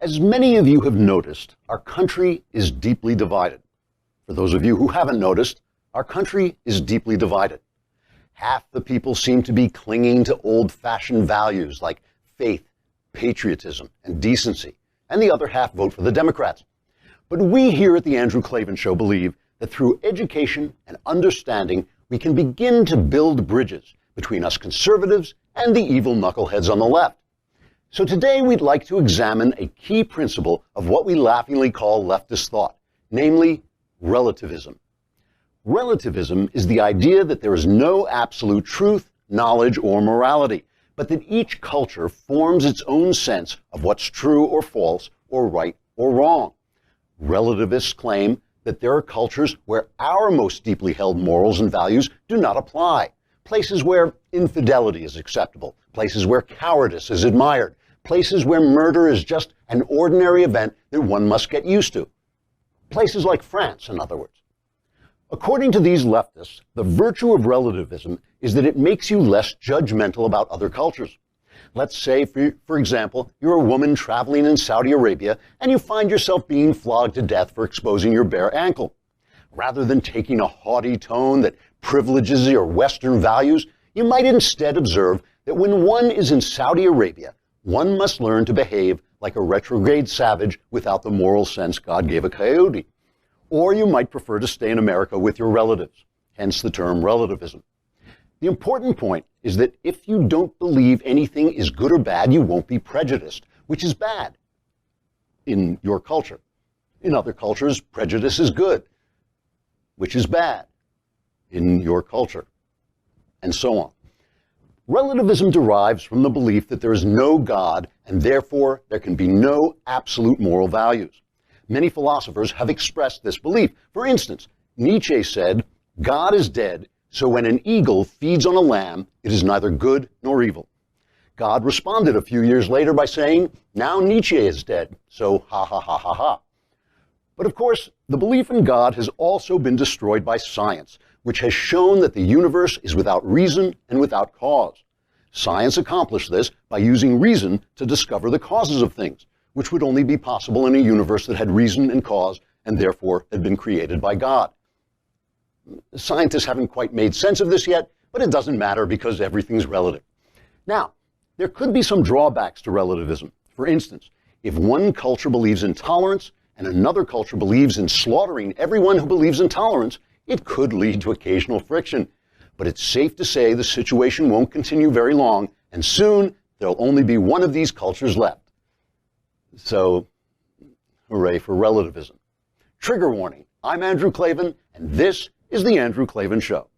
As many of you have noticed, our country is deeply divided. For those of you who haven't noticed, our country is deeply divided. Half the people seem to be clinging to old-fashioned values like faith, patriotism, and decency, and the other half vote for the Democrats. But we here at the Andrew Klavan Show believe that through education and understanding, we can begin to build bridges between us conservatives and the evil knuckleheads on the left. So today we'd like to examine a key principle of what we laughingly call leftist thought, namely relativism. Relativism is the idea that there is no absolute truth, knowledge, or morality, but that each culture forms its own sense of what's true or false, or right or wrong. Relativists claim that there are cultures where our most deeply held morals and values do not apply, places where infidelity is acceptable, places where cowardice is admired, places where murder is just an ordinary event that one must get used to. Places like France, in other words. According to these leftists, the virtue of relativism is that it makes you less judgmental about other cultures. Let's say, for example, you're a woman traveling in Saudi Arabia and you find yourself being flogged to death for exposing your bare ankle. Rather than taking a haughty tone that privileges your Western values, you might instead observe that when one is in Saudi Arabia, one must learn to behave like a retrograde savage without the moral sense God gave a coyote. Or you might prefer to stay in America with your relatives, hence the term relativism. The important point is that if you don't believe anything is good or bad, you won't be prejudiced, which is bad in your culture. In other cultures, prejudice is good, which is bad in your culture, and so on. Relativism derives from the belief that there is no God, and therefore there can be no absolute moral values. Many philosophers have expressed this belief. For instance, Nietzsche said, "God is dead, so when an eagle feeds on a lamb, it is neither good nor evil." God responded a few years later by saying, "Now Nietzsche is dead, so ha ha ha ha ha." But of course, the belief in God has also been destroyed by science, which has shown that the universe is without reason and without cause. Science accomplished this by using reason to discover the causes of things, which would only be possible in a universe that had reason and cause and therefore had been created by God. Scientists haven't quite made sense of this yet, but it doesn't matter because everything's relative. Now, there could be some drawbacks to relativism. For instance, if one culture believes in tolerance and another culture believes in slaughtering everyone who believes in tolerance, it could lead to occasional friction. But it's safe to say the situation won't continue very long, and soon there'll only be one of these cultures left. So, hooray for relativism. Trigger warning, I'm Andrew Klavan, and this is The Andrew Klavan Show.